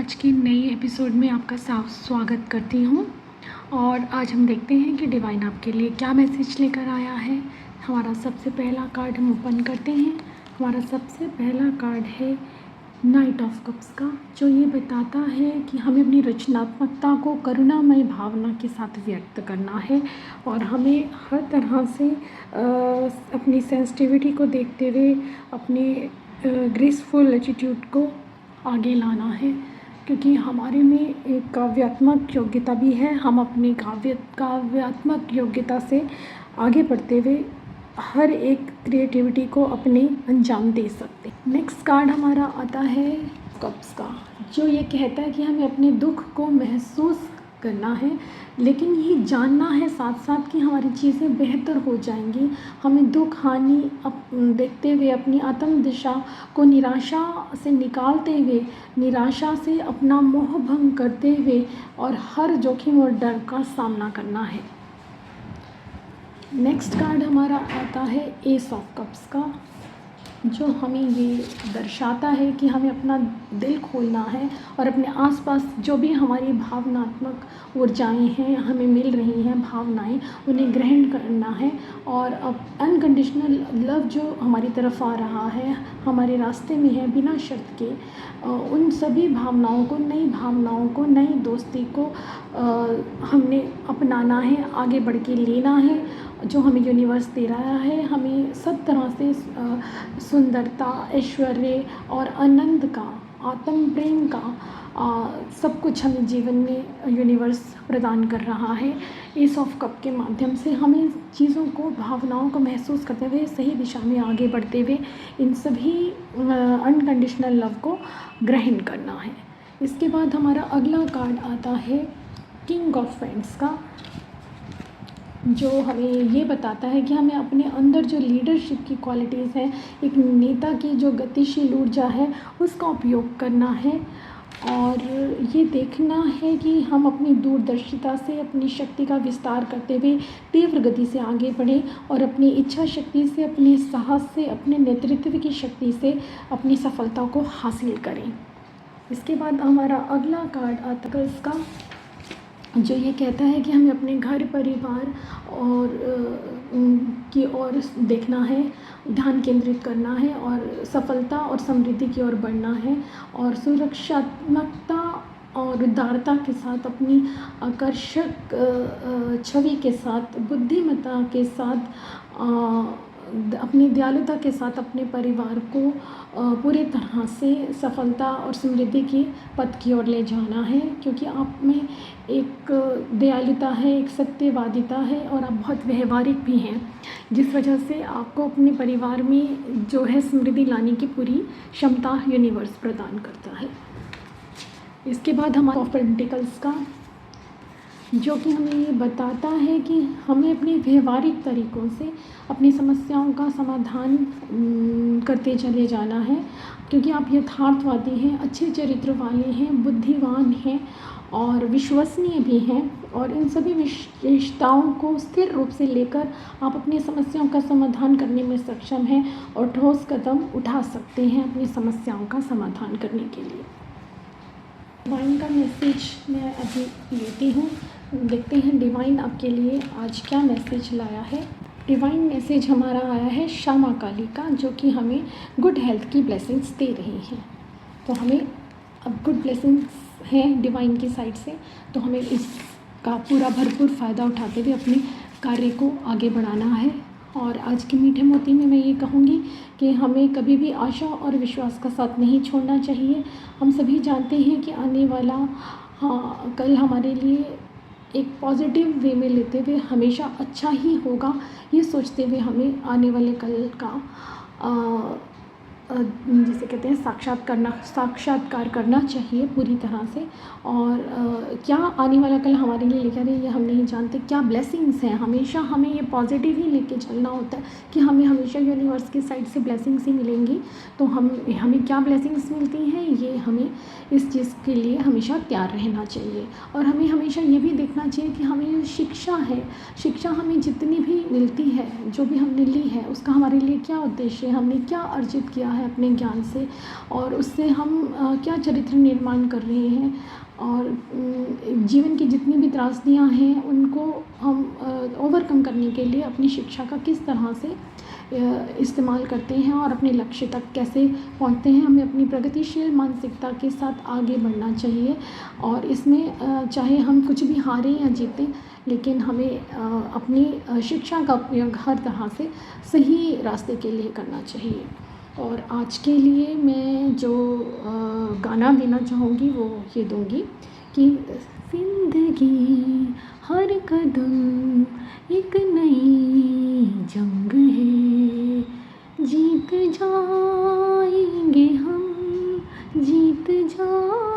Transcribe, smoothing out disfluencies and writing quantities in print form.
आज के नए एपिसोड में आपका स्वागत करती हूँ। और आज हम देखते हैं कि डिवाइन आपके लिए क्या मैसेज लेकर आया है। हमारा सबसे पहला कार्ड हम ओपन करते हैं। हमारा सबसे पहला कार्ड है नाइट ऑफ कप्स का, जो ये बताता है कि हमें अपनी रचनात्मकता को करुणामय भावना के साथ व्यक्त करना है और हमें हर तरह से अपनी सेंसिटिविटी को देखते हुए अपनी ग्रेसफुल एटीट्यूड को आगे लाना है, क्योंकि हमारे में एक काव्यात्मक योग्यता भी है। हम अपनी काव्यात्मक योग्यता से आगे बढ़ते हुए हर एक क्रिएटिविटी को अपने अंजाम दे सकते। नेक्स्ट कार्ड हमारा आता है कप्स का, जो ये कहता है कि हमें अपने दुख को महसूस करना है, लेकिन ये जानना है साथ साथ कि हमारी चीज़ें बेहतर हो जाएंगी। हमें दुख हानि देखते हुए अपनी आत्म दिशा को निराशा से निकालते हुए, निराशा से अपना मोह भंग करते हुए और हर जोखिम और डर का सामना करना है। नेक्स्ट कार्ड हमारा आता है एस ऑफ कप्स का, जो हमें ये दर्शाता है कि हमें अपना दिल खोलना है और अपने आसपास जो भी हमारी भावनात्मक ऊर्जाएं हैं, हमें मिल रही हैं भावनाएं, उन्हें ग्रहण करना है। और अब अनकंडीशनल लव जो हमारी तरफ आ रहा है, हमारे रास्ते में है बिना शर्त के, उन सभी भावनाओं को, नई भावनाओं को, नई दोस्ती को हमने अपनाना है, आगे बढ़ के लेना है। जो हमें यूनिवर्स दे रहा है, हमें सब तरह से सुंदरता, ऐश्वर्य और आनंद का, आत्म प्रेम का सब कुछ हमें जीवन में यूनिवर्स प्रदान कर रहा है। एस ऑफ कप के माध्यम से हमें चीज़ों को, भावनाओं को महसूस करते हुए सही दिशा में आगे बढ़ते हुए इन सभी अनकंडीशनल लव को ग्रहण करना है। इसके बाद हमारा अगला कार्ड आता है किंग ऑफ फैंड्स का, जो हमें ये बताता है कि हमें अपने अंदर जो लीडरशिप की क्वालिटीज़ हैं, एक नेता की जो गतिशील ऊर्जा है, उसका उपयोग करना है और ये देखना है कि हम अपनी दूरदर्शिता से अपनी शक्ति का विस्तार करते हुए तीव्र गति से आगे बढ़ें और अपनी इच्छा शक्ति से, अपने साहस से, अपने नेतृत्व की शक्ति से अपनी सफलता को हासिल करें। इसके बाद हमारा अगला कार्ड आता है इसका, जो ये कहता है कि हमें अपने घर परिवार और की ओर देखना है, ध्यान केंद्रित करना है और सफलता और समृद्धि की ओर बढ़ना है और सुरक्षात्मकता और उदारता के साथ, अपनी आकर्षक छवि के साथ, बुद्धिमत्ता के साथ, अपनी दयालुता के साथ अपने परिवार को पूरे तरह से सफलता और समृद्धि की पथ की ओर ले जाना है, क्योंकि आप में एक दयालुता है, एक सत्यवादिता है और आप बहुत व्यवहारिक भी हैं, जिस वजह से आपको अपने परिवार में जो है समृद्धि लाने की पूरी क्षमता यूनिवर्स प्रदान करता है। इसके बाद हमारा ऑफ पेंटिकल्स का, जो कि हमें ये बताता है कि हमें अपने व्यवहारिक तरीक़ों से अपनी समस्याओं का समाधान करते चले जाना है, क्योंकि आप यथार्थवादी हैं, अच्छे चरित्र वाले हैं, बुद्धिमान हैं और विश्वसनीय भी हैं और इन सभी विशेषताओं को स्थिर रूप से लेकर आप अपनी समस्याओं का समाधान करने में सक्षम हैं और ठोस कदम उठा सकते हैं अपनी समस्याओं का समाधान करने के लिए। डिवाइन का मैसेज मैं अभी लेती हूँ, देखते हैं डिवाइन आपके लिए आज क्या मैसेज लाया है। डिवाइन मैसेज हमारा आया है श्यामा काली का, जो कि हमें गुड हेल्थ की ब्लेसिंग्स दे रही हैं। तो हमें अब गुड ब्लेसिंग्स हैं डिवाइन की साइड से, तो हमें इसका पूरा भरपूर फ़ायदा उठाते हुए अपने कार्य को आगे बढ़ाना है। और आज के मीठे मोती में मैं ये कहूँगी कि हमें कभी भी आशा और विश्वास का साथ नहीं छोड़ना चाहिए। हम सभी जानते हैं कि आने वाला कल हमारे लिए एक पॉजिटिव वे में लेते हुए हमेशा अच्छा ही होगा, ये सोचते हुए हमें आने वाले कल का जिसे कहते हैं साक्षात्कार करना चाहिए पूरी तरह से। और क्या आने वाला कल हमारे लिए लेकर है ये हम नहीं जानते, क्या ब्लेसिंग्स हैं, हमेशा हमें ये पॉजिटिव ही लेके चलना होता है कि हमें हमेशा यूनिवर्स की साइड से ब्लेसिंग्स ही मिलेंगी। तो हमें क्या ब्लेसिंग्स मिलती हैं, ये हमें इस चीज़ के लिए हमेशा तैयार रहना चाहिए। और हमें हमेशा ये भी देखना चाहिए कि हमें जो शिक्षा है, शिक्षा हमें जितनी भी मिलती है, जो भी हमने ली है, उसका हमारे लिए क्या उद्देश्य है, हमने क्या अर्जित किया है अपने ज्ञान से, और उससे हम क्या चरित्र निर्माण कर रहे हैं, और जीवन की जितनी भी त्रासदियाँ हैं उनको हम ओवरकम करने के लिए अपनी शिक्षा का किस तरह से इस्तेमाल करते हैं और अपने लक्ष्य तक कैसे पहुंचते हैं। हमें अपनी प्रगतिशील मानसिकता के साथ आगे बढ़ना चाहिए, और इसमें चाहे हम कुछ भी हारें या जीतें, लेकिन हमें अपनी शिक्षा का उपयोग हर तरह से सही रास्ते के लिए करना चाहिए। और आज के लिए मैं जो गाना देना चाहूँगी वो ये दूँगी कि ज़िंदगी हर कदम एक नई जंग है, जीत जाएंगे हम, जीत जाएंगे